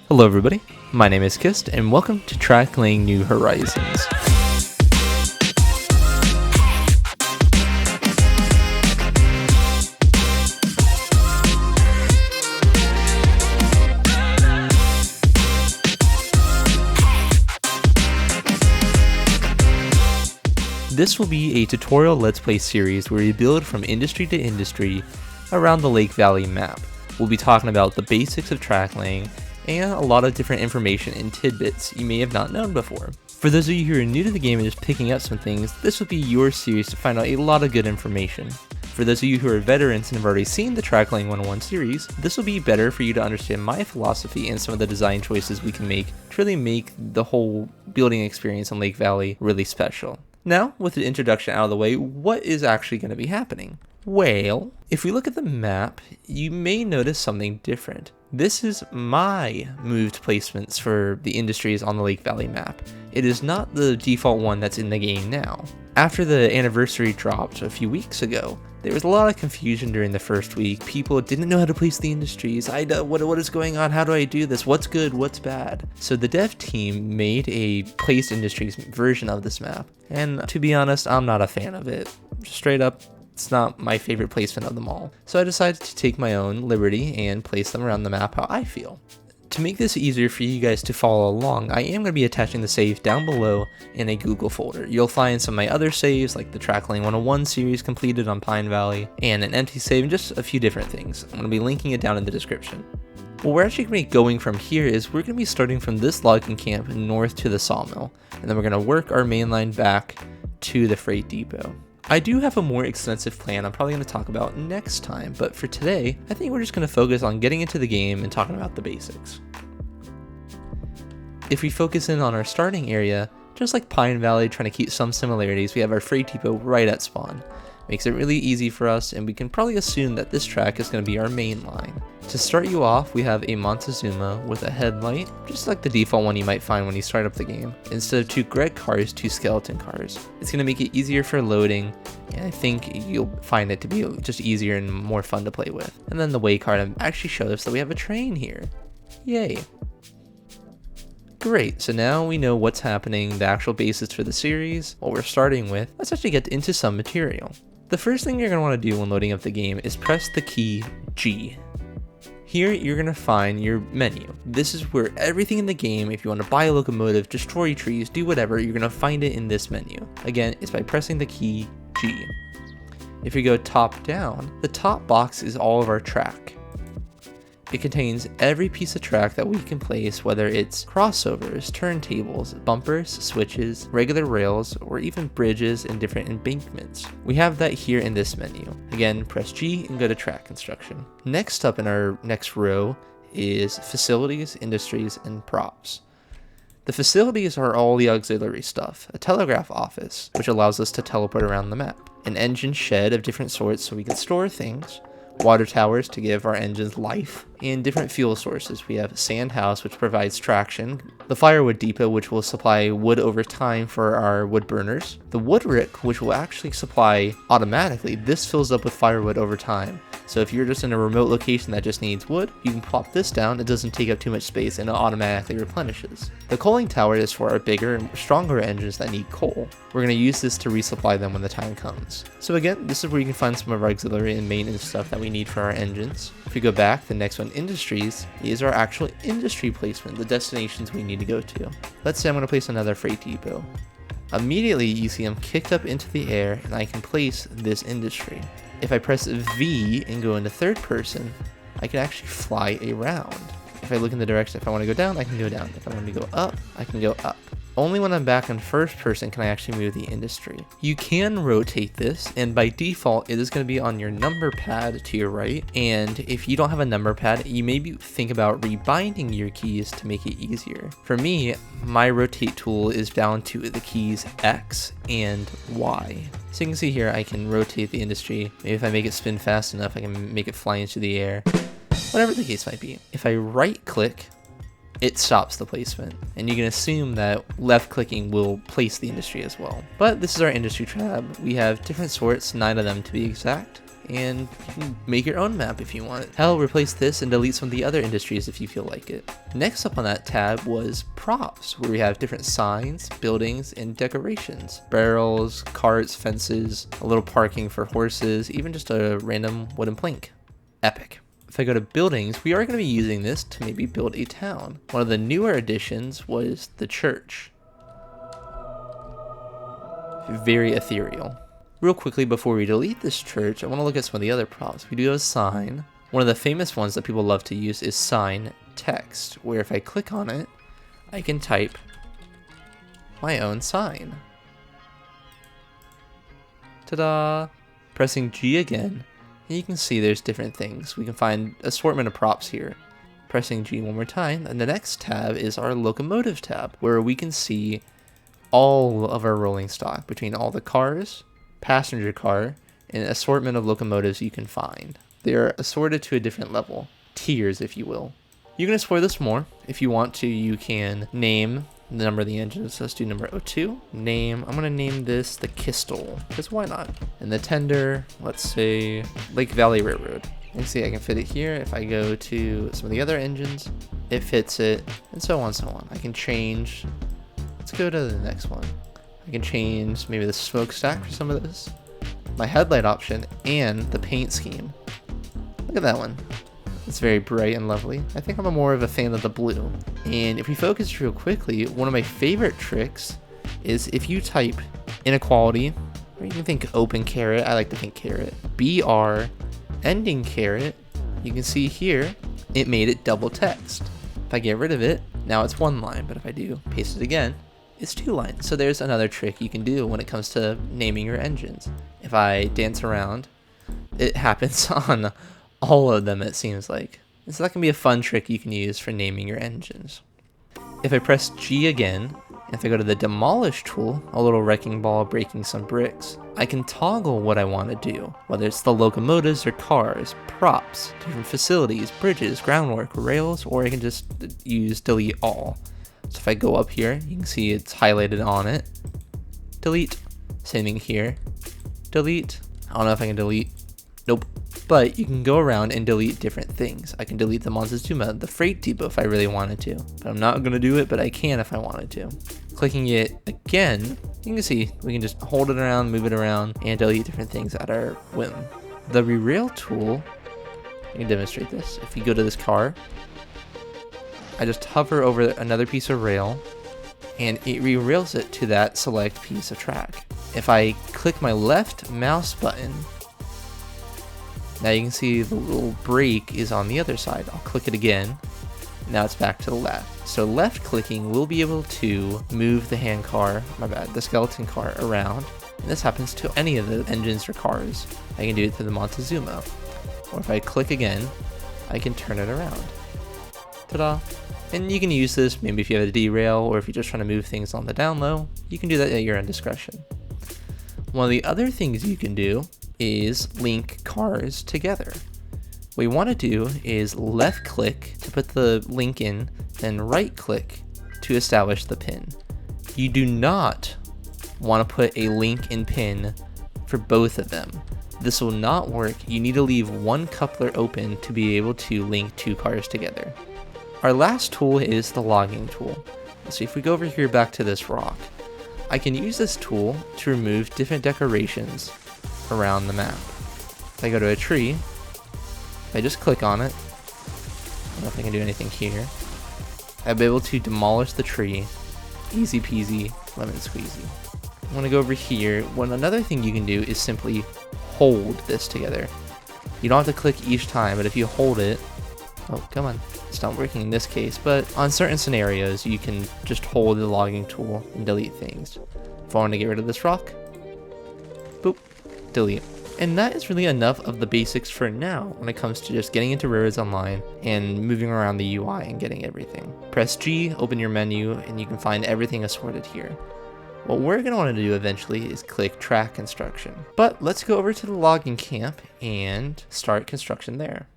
Hello everybody, my name is Kist and welcome to Track Laying New Horizons. This will be a tutorial Let's Play series where we build from industry to industry around the Lake Valley map. We'll be talking about the basics of track laying and a lot of different information and tidbits you may have not known before. For those of you who are new to the game and just picking up some things, this will be your series to find out a lot of good information. For those of you who are veterans and have already seen the Track Laying 101 series, this will be better for you to understand my philosophy and some of the design choices we can make to really make the whole building experience in Lake Valley really special. Now, with the introduction out of the way, what is actually going to be happening? Well, if we look at the map, you may notice something different. This is my moved placements for the industries on the Lake Valley map. It is not the default one that's in the game now. After the anniversary dropped a few weeks ago, there was a lot of confusion during the first week. People didn't know how to place the industries. What is going on? How do I do this? What's good? What's bad? So the dev team made a placed industries version of this map. And to be honest, I'm not a fan of it. Straight up, it's not my favorite placement of them all. So I decided to take my own liberty and place them around the map how I feel. To make this easier for you guys to follow along, I am going to be attaching the save down below in a Google folder. You'll find some of my other saves like the Track Laying 101 series completed on Pine Valley and an empty save and just a few different things. I'm going to be linking it down in the description. What we're actually going to be going from here is we're going to be starting from this logging camp north to the sawmill, and then we're going to work our main line back to the freight depot. I do have a more extensive plan I'm probably going to talk about next time, but for today, I think we're just going to focus on getting into the game and talking about the basics. If we focus in on our starting area, just like Pine Valley, trying to keep some similarities, we have our freight depot right at spawn. Makes it really easy for us, and we can probably assume that this track is going to be our main line. To start you off, we have a Montezuma with a headlight, just like the default one you might find when you start up the game. Instead of 2 Greg cars, 2 skeleton cars. It's going to make it easier for loading, and I think you'll find it to be just easier and more fun to play with. And then the way card actually shows us that we have a train here. Yay! Great, so now we know what's happening, the actual basis for the series, what we're starting with. Let's actually get into some material. The first thing you're going to want to do when loading up the game is press the key G. Here you're going to find your menu. This is where everything in the game, if you want to buy a locomotive, destroy trees, do whatever, you're going to find it in this menu. Again, it's by pressing the key G. If we go top down, the top box is all of our track. It contains every piece of track that we can place, whether it's crossovers, turntables, bumpers, switches, regular rails, or even bridges and different embankments. We have that here in this menu. Again, press G and go to track construction. Next up in our next row is facilities, industries, and props. The facilities are all the auxiliary stuff. A telegraph office, which allows us to teleport around the map. An engine shed of different sorts so we can store things. Water towers to give our engines life, and different fuel sources. We have sand house, which provides traction, the firewood depot, which will supply wood over time for our wood burners, the wood rick, which will actually supply automatically. This fills up with firewood over time. So if you're just in a remote location that just needs wood, you can plop this down, it doesn't take up too much space, and it automatically replenishes. The coaling tower is for our bigger and stronger engines that need coal. We're going to use this to resupply them when the time comes. So again, this is where you can find some of our auxiliary and maintenance stuff that we need for our engines. If we go back, the next one, industries, is our actual industry placement, the destinations we need to go to. Let's say I'm going to place another freight depot. Immediately you see them kicked up into the air and I can place this industry. If I press V and go into third person, I can actually fly around. If I look in the direction, if I want to go down, I can go down. If I want to go up, I can go up. Only when I'm back in first person can I actually move the industry. You can rotate this, and by default, it is going to be on your number pad to your right. And if you don't have a number pad, you maybe think about rebinding your keys to make it easier. For me, my rotate tool is down to the keys X and Y. So you can see here, I can rotate the industry. Maybe if I make it spin fast enough, I can make it fly into the air. Whatever the case might be. If I right click, it stops the placement, and you can assume that left clicking will place the industry as well. But this is our industry tab. We have different sorts, 9 of them to be exact. and you can make your own map if you want. Hell, replace this and delete some of the other industries if you feel like it. Next up on that tab was props, where we have different signs, buildings, and decorations. Barrels, carts, fences, a little parking for horses, even just a random wooden plank. Epic. If I go to buildings, we are going to be using this to maybe build a town. One of the newer additions was the church. Very ethereal. Real quickly before we delete this church, I want to look at some of the other props. We do have a sign. One of the famous ones that people love to use is sign text, where if I click on it, I can type my own sign. Ta-da! Pressing G again, and you can see there's different things. We can find assortment of props here. Pressing G one more time, and the next tab is our Locomotive tab, where we can see all of our rolling stock between all the cars, passenger car, and an assortment of locomotives you can find. They are assorted to a different level, tiers if you will. You can explore this more. If you want to, you can name the number of the engine. So let's do number 02. Name, I'm going to name this the Kistel, because why not? And the tender, let's say Lake Valley Railroad. You can see I can fit it here. If I go to some of the other engines, it fits it, and so on and so on. I can change. Let's go to the next one. I can change maybe the smokestack for some of this, my headlight option, and the paint scheme. Look at that one. It's very bright and lovely. I think I'm more of a fan of the blue. And if we focus real quickly, one of my favorite tricks is if you type inequality, or you can think open caret, I like to think caret, BR, ending caret, you can see here, it made it double text. If I get rid of it, now it's one line, but if I do paste it again, it's 2 lines. So there's another trick you can do when it comes to naming your engines. If I dance around, it happens on all of them, it seems like. So that can be a fun trick you can use for naming your engines. If I press G again, if I go to the Demolish Tool, a little wrecking ball breaking some bricks, I can toggle what I want to do, whether it's the locomotives or cars, props, different facilities, bridges, groundwork, rails, or I can just use delete all. So if I go up here, you can see it's highlighted on it. Delete. Same thing here. Delete. I don't know if I can delete. Nope. But you can go around and delete different things. I can delete the Montezuma, the freight depot if I really wanted to. But I'm not going to do it, but I can if I wanted to. Clicking it again, you can see we can just hold it around, move it around, and delete different things at our whim. The Rerail Tool, I can demonstrate this. If you go to this car, I just hover over another piece of rail, and it re-rails it to that select piece of track. If I click my left mouse button, now you can see the little brake is on the other side. I'll click it again. Now it's back to the left. So left clicking will be able to move the the skeleton car around. And this happens to any of the engines or cars. I can do it to the Montezuma. Or if I click again, I can turn it around. Ta-da! And you can use this maybe if you have a derail or if you're just trying to move things on the down low. You can do that at your own discretion. One of the other things you can do is link cars together. What you want to do is left click to put the link in, then right click to establish the pin. You do not want to put a link and pin for both of them. This will not work. You need to leave one coupler open to be able to link 2 cars together. Our last tool is the logging tool. So if we go over here back to this rock, I can use this tool to remove different decorations around the map. If I go to a tree, if I just click on it, I don't know if I can do anything here, I'll be able to demolish the tree. Easy peasy, lemon squeezy. I'm going to go over here. Another thing you can do is simply hold this together. You don't have to click each time, but if you hold it, oh, come on. It's not working in this case, but on certain scenarios, you can just hold the logging tool and delete things. If I want to get rid of this rock, boop, delete. And that is really enough of the basics for now when it comes to just getting into Railroads Online and moving around the UI and getting everything. Press G, open your menu, and you can find everything assorted here. What we're going to want to do eventually is click track construction. But let's go over to the logging camp and start construction there.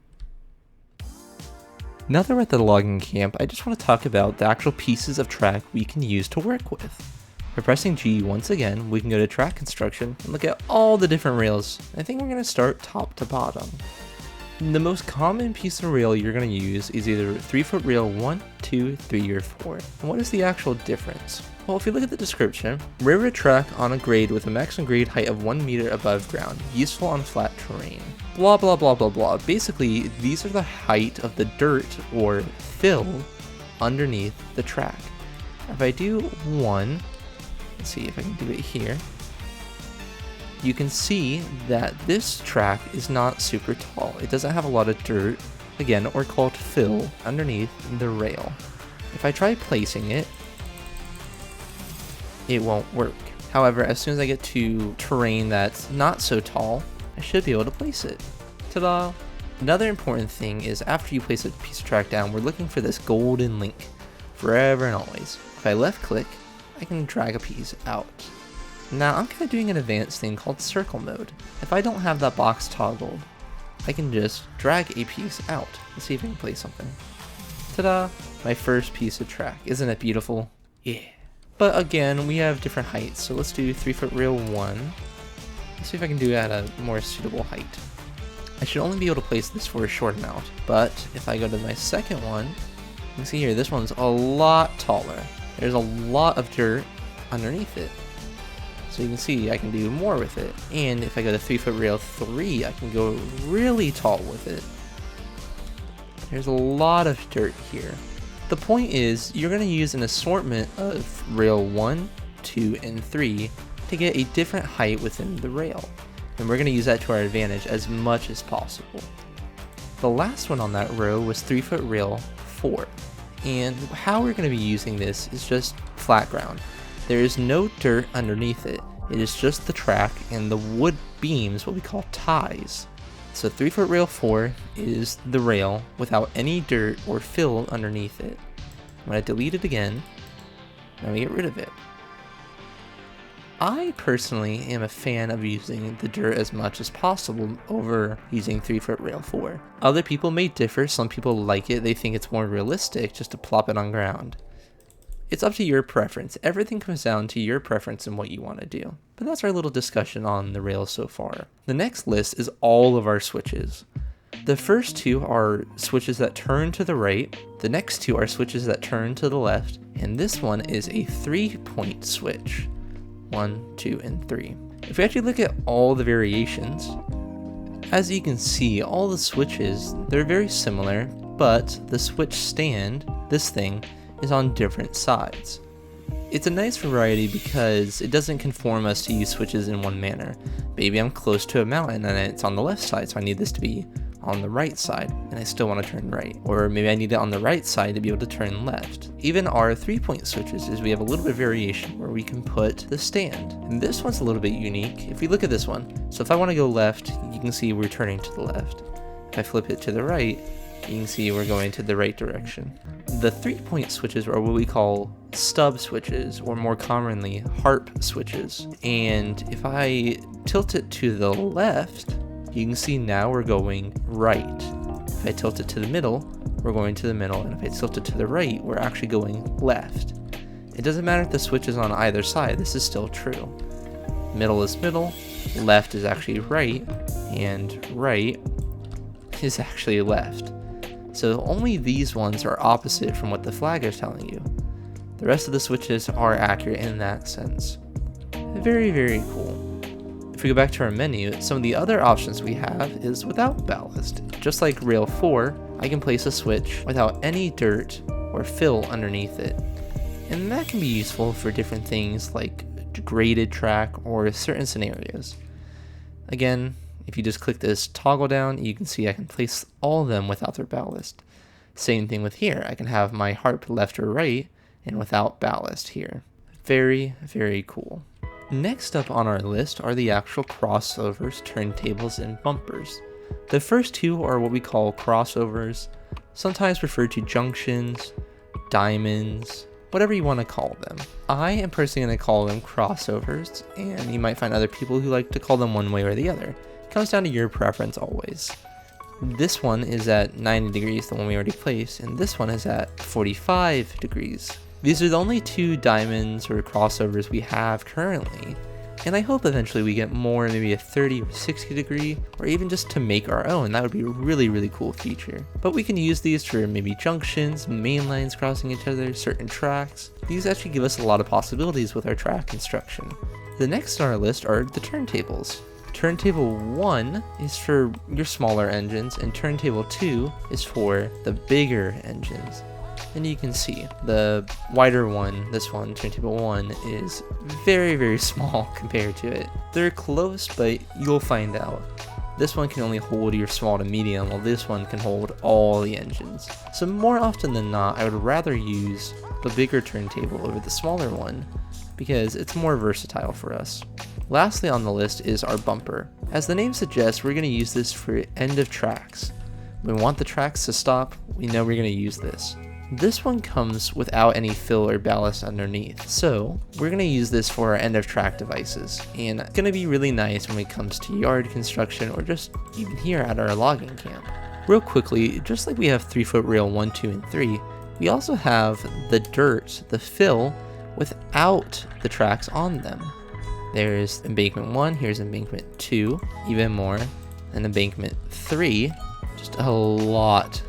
Now that we're at the logging camp, I just want to talk about the actual pieces of track we can use to work with. By pressing G once again, we can go to track construction and look at all the different rails. I think we're going to start top to bottom. The most common piece of rail you're going to use is either 3-foot rail 1, 2, 3, or 4. And what is the actual difference? Well, if you look at the description, railroad track on a grade with a maximum grade height of 1 meter above ground, useful on flat terrain. Blah blah blah blah blah. Basically, these are the height of the dirt or fill underneath the track. If I do 1, let's see if I can do it here. You can see that this track is not super tall. It doesn't have a lot of dirt, again, or called fill, underneath the rail. If I try placing it, it won't work. However, as soon as I get to terrain that's not so tall, I should be able to place it. Ta-da! Another important thing is after you place a piece of track down, we're looking for this golden link, forever and always. If I left click, I can drag a piece out. Now I'm kind of doing an advanced thing called circle mode. If I don't have that box toggled, I can just drag a piece out. Let's see if I can place something. Ta-da! My first piece of track. Isn't it beautiful? Yeah. But again, we have different heights, so let's do 3-foot rail 1. Let's see if I can do it at a more suitable height. I should only be able to place this for a short amount, but if I go to my second one, you can see here, this one's a lot taller. There's a lot of dirt underneath it. So you can see I can do more with it. And if I go to 3-foot rail 3, I can go really tall with it. There's a lot of dirt here. The point is, you're going to use an assortment of rail 1, 2, and 3 to get a different height within the rail. And we're going to use that to our advantage as much as possible. The last one on that row was 3-foot rail 4. And how we're going to be using this is just flat ground. There is no dirt underneath it. It is just the track and the wood beams, what we call ties. So 3-foot rail 4 is the rail without any dirt or fill underneath it. When I delete it again, now we get rid of it. I personally am a fan of using the dirt as much as possible over using 3-foot rail 4. Other people may differ. Some people like it. They think it's more realistic just to plop it on ground. It's up to your preference. Everything comes down to your preference and what you want to do. But that's our little discussion on the rails so far. The next list is all of our switches. The first two are switches that turn to the right. The next two are switches that turn to the left. And this one is a 3-point switch. 1, 2, and 3. If we actually look at all the variations, as you can see, all the switches, they're very similar, but the switch stand, this thing, is on different sides. It's a nice variety because it doesn't conform us to use switches in one manner. Maybe I'm close to a mountain and it's on the left side, so I need this to be on the right side and I still want to turn right. Or maybe I need it on the right side to be able to turn left. Even our 3-point switches is we have a little bit of variation where we can put the stand. And this one's a little bit unique. If we look at this one, so if I want to go left, you can see we're turning to the left. If I flip it to the right, you can see we're going to the right direction. The 3-point switches are what we call stub switches, or more commonly harp switches. And if I tilt it to the left, you can see now we're going right. If I tilt it to the middle, we're going to the middle. And if I tilt it to the right, we're actually going left. It doesn't matter if the switch is on either side, this is still true. Middle is middle, left is actually right, and right is actually left. So only these ones are opposite from what the flag is telling you. The rest of the switches are accurate in that sense. Very, very cool. If we go back to our menu, some of the other options we have is without ballast. Just like rail 4, I can place a switch without any dirt or fill underneath it. And that can be useful for different things like graded track or certain scenarios. Again, if you just click this toggle down, you can see I can place all of them without their ballast. Same thing with here. I can have my harp left or right and without ballast here. Very, very cool. Next up on our list are the actual crossovers, turntables, and bumpers. The first two are what we call crossovers, sometimes referred to junctions, diamonds, whatever you want to call them. I am personally going to call them crossovers, and you might find other people who like to call them one way or the other. It comes down to your preference always. This one is at 90 degrees, the one we already placed, and this one is at 45 degrees. These are the only 2 diamonds or crossovers we have currently, and I hope eventually we get more, maybe a 30 or 60 degree, or even just to make our own. That would be a really cool feature. But we can use these for maybe junctions, main lines crossing each other, certain tracks. These actually give us a lot of possibilities with our track construction. The next on our list are the turntables. Turntable 1 is for your smaller engines, and turntable 2 is for the bigger engines. And you can see the wider one, this one, turntable 1, is very small compared to it. They're close, but you'll find out. This one can only hold your small to medium, while this one can hold all the engines. So more often than not, I would rather use the bigger turntable over the smaller one, because it's more versatile for us. Lastly on the list is our bumper. As the name suggests, we're going to use this for end of tracks. When we want the tracks to stop, we know we're going to use this. This one comes without any fill or ballast underneath, so we're going to use this for our end of track devices, and it's going to be really nice when it comes to yard construction or just even here at our logging camp. Real quickly, just like we have 3-foot rail 1, 2, and 3, we also have the dirt, the fill, without the tracks on them. There's embankment 1, here's embankment 2, even more, and embankment 3, just a lot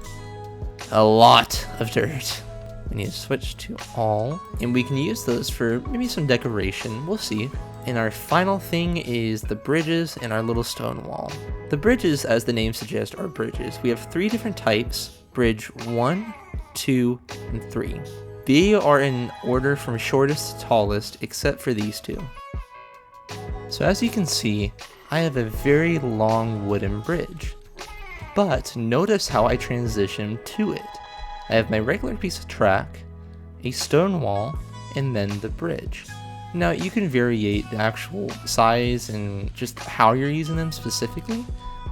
of dirt. We need to switch to all, and we can use those for maybe some decoration, we'll see. And our final thing is the bridges and our little stone wall. The bridges, as the name suggests, are bridges. We have 3 different types: bridge 1, 2, and 3. They are in order from shortest to tallest, except for these 2. So as you can see, I have a very long wooden bridge. But notice how I transition to it. I have my regular piece of track, a stone wall, and then the bridge. Now you can variate the actual size and just how you're using them specifically,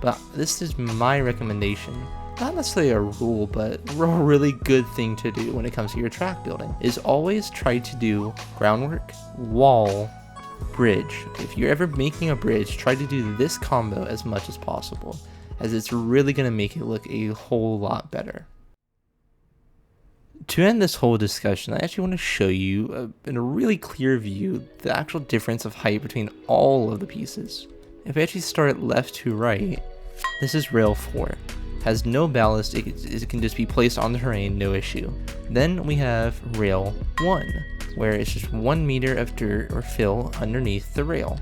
but this is my recommendation. Not necessarily a rule, but a really good thing to do when it comes to your track building is always try to do groundwork, wall, bridge. If you're ever making a bridge, try to do this combo as much as possible, as it's really going to make it look a whole lot better. To end this whole discussion, I actually want to show you in a really clear view the actual difference of height between all of the pieces. If I actually start left to right, this is rail 4. Has no ballast, it can just be placed on the terrain, no issue. Then we have rail 1, where it's just 1 meter of dirt or fill underneath the rail.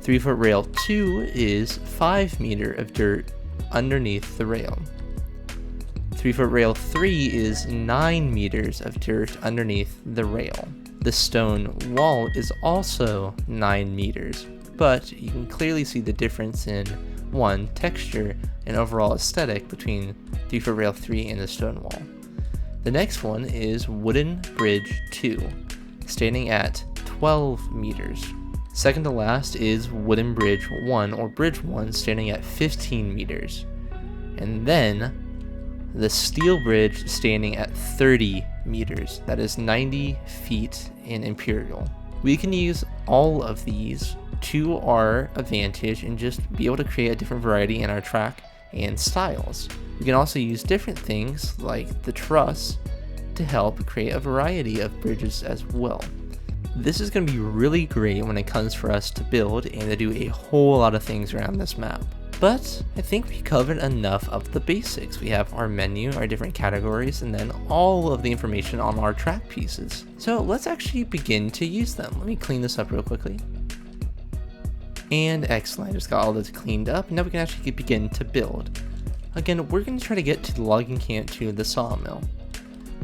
3-foot rail 2 is 5 meter of dirt underneath the rail. 3-foot rail 3 is 9 meters of dirt underneath the rail. The stone wall is also 9 meters, but you can clearly see the difference in texture and overall aesthetic between 3-foot rail 3 and the stone wall. The next one is wooden bridge 2, standing at 12 meters. Second to last is wooden bridge 1 or bridge 1, standing at 15 meters. And then the steel bridge standing at 30 meters. That is 90 feet in imperial. We can use all of these to our advantage and just be able to create a different variety in our track and styles. We can also use different things like the truss to help create a variety of bridges as well. This is going to be really great when it comes for us to build and to do a whole lot of things around this map. But I think we covered enough of the basics. We have our menu, our different categories, and then all of the information on our track pieces. So let's actually begin to use them. Let me clean this up real quickly. And excellent, I just got all this cleaned up. Now we can actually begin to build. Again, we're going to try to get to the logging camp to the sawmill.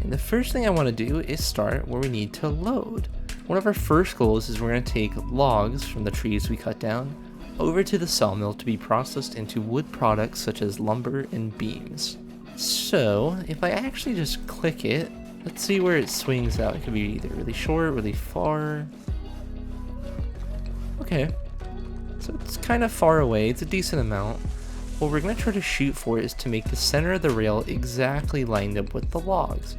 And the first thing I want to do is start where we need to load. One of our first goals is we're going to take logs from the trees we cut down over to the sawmill to be processed into wood products such as lumber and beams. So if I actually just click it, let's see where it swings out. It could be either really short, really far. Okay, so it's kind of far away, it's a decent amount. What we're going to try to shoot for is to make the center of the rail exactly lined up with the logs.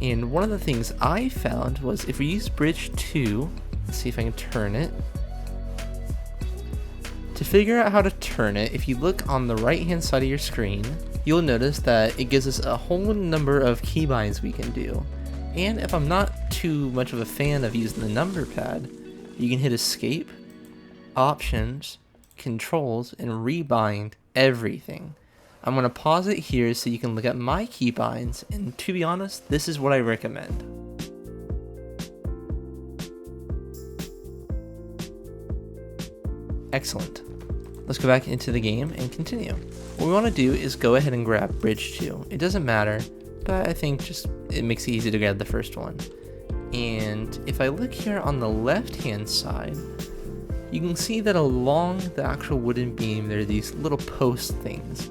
And one of the things I found was if we use bridge 2, let's see if I can turn it. To figure out how to turn it, if you look on the right hand side of your screen, you'll notice that it gives us a whole number of keybinds we can do. And if I'm not too much of a fan of using the number pad, you can hit escape, options, controls, and rebind everything. I'm going to pause it here so you can look at my keybinds, and to be honest, this is what I recommend. Excellent. Let's go back into the game and continue. What we want to do is go ahead and grab Bridge 2. It doesn't matter, but I think just it makes it easy to grab the first one. And if I look here on the left hand side, you can see that along the actual wooden beam there are these little post things.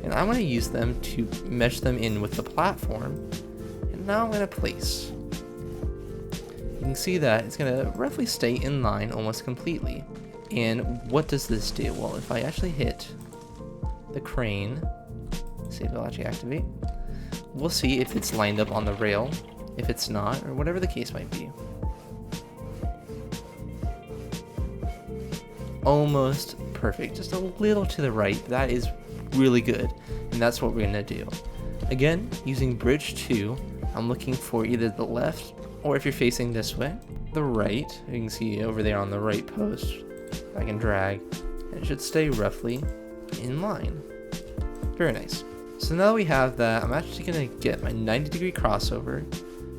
And I'm going to use them to mesh them in with the platform. And now I'm going to place. You can see that it's going to roughly stay in line almost completely. And what does this do? Well, if I actually hit the crane, see if it'll actually activate. We'll see if it's lined up on the rail, if it's not, or whatever the case might be. Almost perfect, just a little to the right. That is really good, and that's what we're gonna do. Again, using Bridge 2, I'm looking for either the left, or if you're facing this way, the right. You can see over there on the right post, I can drag, and it should stay roughly in line. Very nice. So now that we have that, I'm actually gonna get my 90-degree crossover.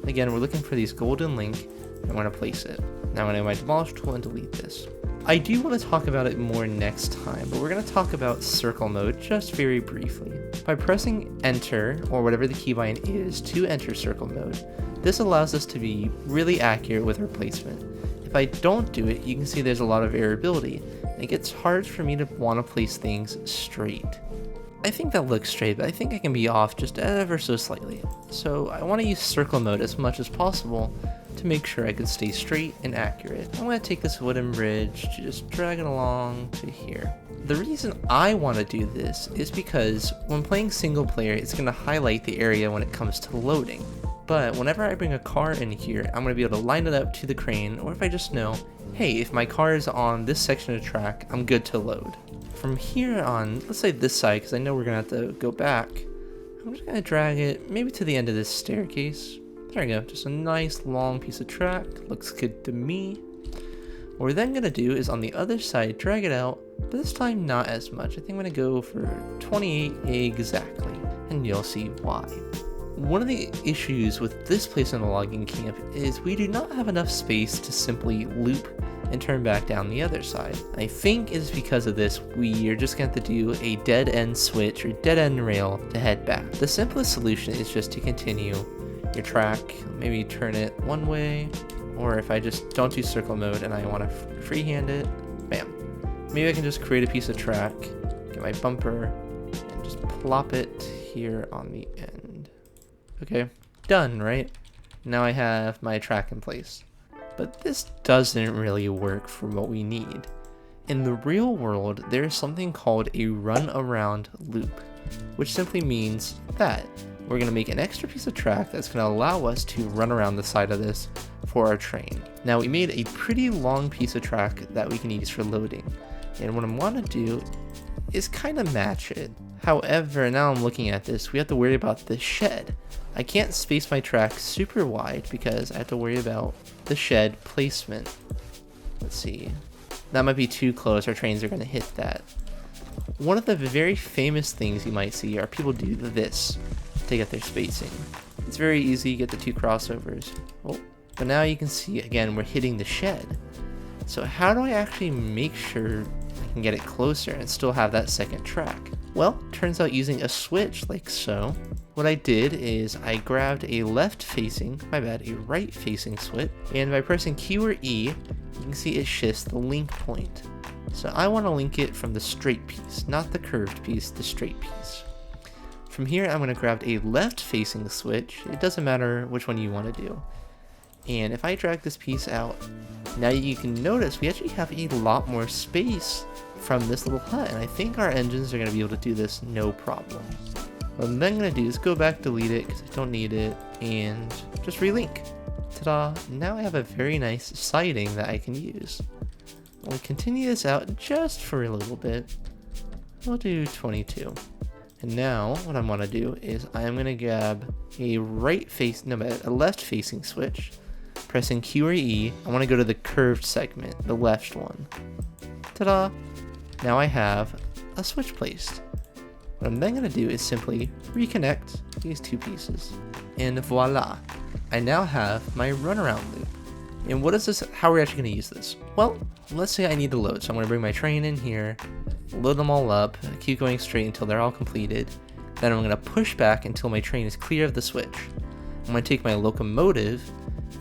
Again, we're looking for these golden link, and I'm gonna place it. Now I'm gonna my Demolish Tool and delete this. I do want to talk about it more next time, but we're going to talk about circle mode just very briefly. By pressing enter, or whatever the keybind is, to enter circle mode, this allows us to be really accurate with our placement. If I don't do it, you can see there's a lot of variability, and it gets hard for me to want to place things straight. I think that looks straight, but I think I can be off just ever so slightly. So I want to use circle mode as much as possible to make sure I can stay straight and accurate. I'm going to take this wooden bridge to just drag it along to here. The reason I want to do this is because when playing single player, it's going to highlight the area when it comes to loading. But whenever I bring a car in here, I'm going to be able to line it up to the crane, or if I just know, hey, if my car is on this section of track, I'm good to load. From here on, let's say this side, because I know we're going to have to go back, I'm just going to drag it maybe to the end of this staircase. There we go, just a nice long piece of track, looks good to me. What we're then going to do is on the other side, drag it out, but this time not as much. I think I'm going to go for 28 exactly, and you'll see why. One of the issues with this place in the logging camp is we do not have enough space to simply loop and turn back down the other side. I think it's because of this we are just going to have to do a dead end switch or dead end rail to head back. The simplest solution is just to continue your track, maybe turn it one way, or if I just don't do circle mode and I want to freehand it, bam. Maybe I can just create a piece of track, get my bumper, and just plop it here on the end. Okay, done, right? Now I have my track in place. But this doesn't really work for what we need. In the real world, there is something called a run around loop, which simply means that we're going to make an extra piece of track that's going to allow us to run around the side of this for our train. Now we made a pretty long piece of track that we can use for loading, and what I want to do is kind of match it. However, now I'm looking at this, we have to worry about the shed. I can't space my track super wide because I have to worry about the shed placement. Let's see, that might be too close, our trains are going to hit that. One of the very famous things you might see are people do this to get their spacing. It's very easy, you get the two crossovers. Oh, but now you can see again we're hitting the shed. So how do I actually make sure I can get it closer and still have that second track? Well, turns out using a switch like so, what I did is I grabbed a right facing switch, and by pressing Q or E, you can see it shifts the link point. So I want to link it from the straight piece, not the curved piece, the straight piece. From here, I'm going to grab a left facing switch. It doesn't matter which one you want to do. And if I drag this piece out, now you can notice we actually have a lot more space from this little hut, and I think our engines are going to be able to do this no problem. What I'm then going to do is go back, delete it because I don't need it, and just relink. Ta-da! Now I have a very nice siding that I can use. We'll continue this out just for a little bit. We'll do 22. And now what I want to do is I'm going to grab a left facing switch. Pressing Q or E, I want to go to the curved segment, the left one. Ta-da! Now I have a switch placed. What I'm then going to do is simply reconnect these two pieces. And voila! I now have my runaround loop. And what is this? How are we actually going to use this? Well, let's say I need to load. So I'm going to bring my train in here, load them all up, keep going straight until they're all completed. Then I'm going to push back until my train is clear of the switch. I'm going to take my locomotive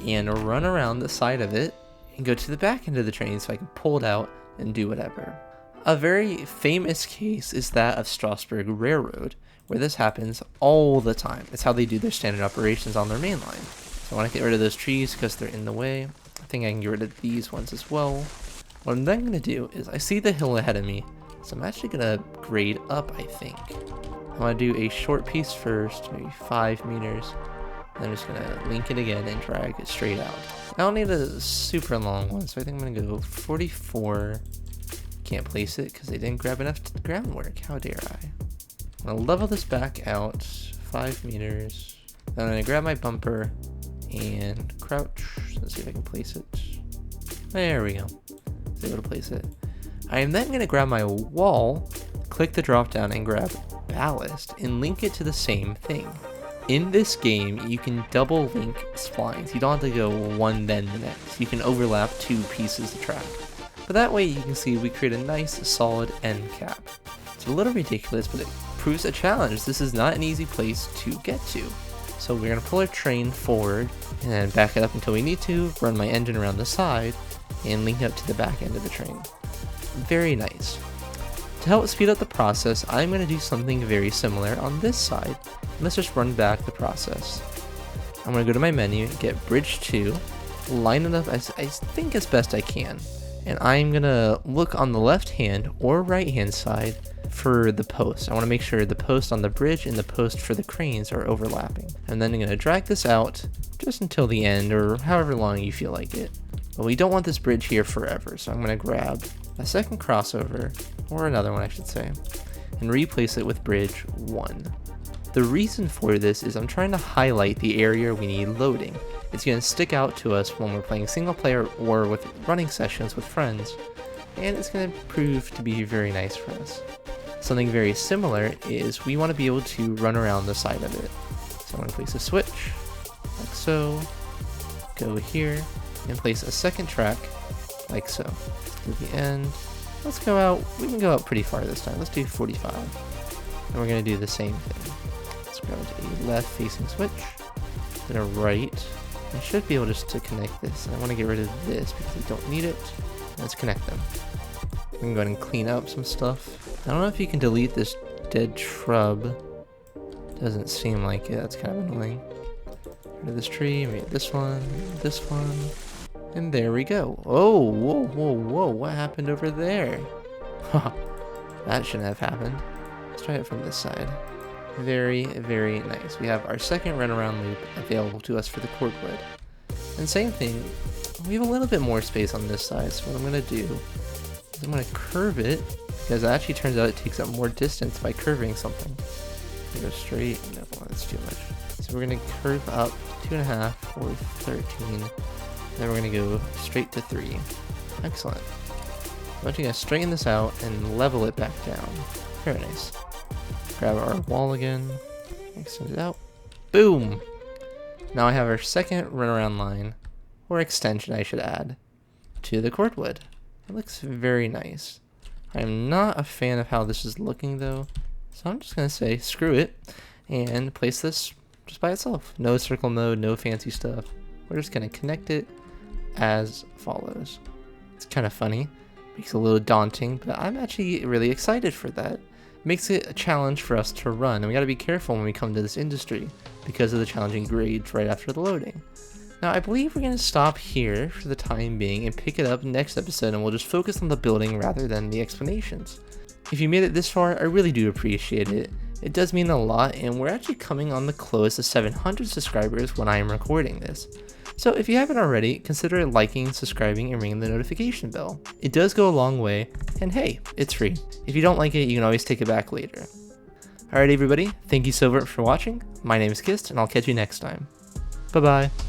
and run around the side of it and go to the back end of the train so I can pull it out and do whatever. A very famous case is that of Strasbourg Railroad, where this happens all the time. It's how they do their standard operations on their main line. So I want to get rid of those trees because they're in the way. I think I can get rid of these ones as well. What I'm then going to do is I see the hill ahead of me, so I'm actually going to grade up, I think. I want to do a short piece first, maybe 5 meters. Then I'm just going to link it again and drag it straight out. I don't need a super long one, so I think I'm going to go 44. Can't place it because they didn't grab enough groundwork. How dare I? I'm going to level this back out 5 meters. Then I'm going to grab my bumper and crouch. Let's see if I can place it. There we go. I was able to place it. I am then going to grab my wall, click the drop down and grab ballast and link it to the same thing. In this game, you can double link splines. You don't have to go one then the next. You can overlap 2 pieces of track. But that way you can see we create a nice solid end cap. It's a little ridiculous, but it proves a challenge. This is not an easy place to get to. So we're going to pull our train forward and then back it up until we need to, run my engine around the side, and link up to the back end of the train. Very nice. To help speed up the process, I'm going to do something very similar on this side. Let's just run back the process. I'm going to go to my menu, get bridge 2, line it up as I think as best I can. And I'm going to look on the left hand or right hand side for the post. I want to make sure the post on the bridge and the post for the cranes are overlapping. And then I'm going to drag this out just until the end or however long you feel like it. But we don't want this bridge here forever, so I'm going to grab a second crossover, or another one I should say, and replace it with bridge 1. The reason for this is I'm trying to highlight the area we need loading. It's going to stick out to us when we're playing single player or with running sessions with friends, and it's going to prove to be very nice for us. Something very similar is we want to be able to run around the side of it. So I'm going to place a switch, like so, go here, and place a second track, like so. To the end. Let's go out, we can go out pretty far this time. Let's do 45. And we're going to do the same thing. Let's grab a left facing switch, then a right. I should be able just to connect this. And I want to get rid of this because we don't need it. Let's connect them. We can go ahead and clean up some stuff. I don't know if you can delete this dead shrub. Doesn't seem like it. That's kind of annoying. Get rid of this tree, maybe this one, this one. And there we go. Oh, whoa, whoa, whoa. What happened over there? That shouldn't have happened. Let's try it from this side. Very, very nice. We have our second runaround loop available to us for the cordwood. And same thing, we have a little bit more space on this side. So what I'm going to do is I'm going to curve it, because it actually turns out it takes up more distance by curving something. Go straight. No, that's too much. So we're going to curve up 2.5 or 13. Then we're going to go straight to 3. Excellent. I'm actually going to straighten this out and level it back down. Very nice. Grab our wall again. Extend it out. Boom! Now I have our second runaround line, or extension I should add, to the cordwood. It looks very nice. I'm not a fan of how this is looking though, so I'm just going to say screw it and place this just by itself. No circle mode, no fancy stuff. We're just going to connect it as follows. It's kind of funny, makes it a little daunting, but I'm actually really excited for that. Makes it a challenge for us to run, and we got to be careful when we come to this industry because of the challenging grades right after the loading. Now I believe we're going to stop here for the time being and pick it up next episode, and we'll just focus on the building rather than the explanations. If you made it this far, I really do appreciate it. It does mean a lot, and we're actually coming on the close to 700 subscribers when I am recording this. So if you haven't already, consider liking, subscribing, and ringing the notification bell. It does go a long way, and hey, it's free. If you don't like it, you can always take it back later. Alright everybody, thank you so much for watching. My name is Kist, and I'll catch you next time. Bye bye.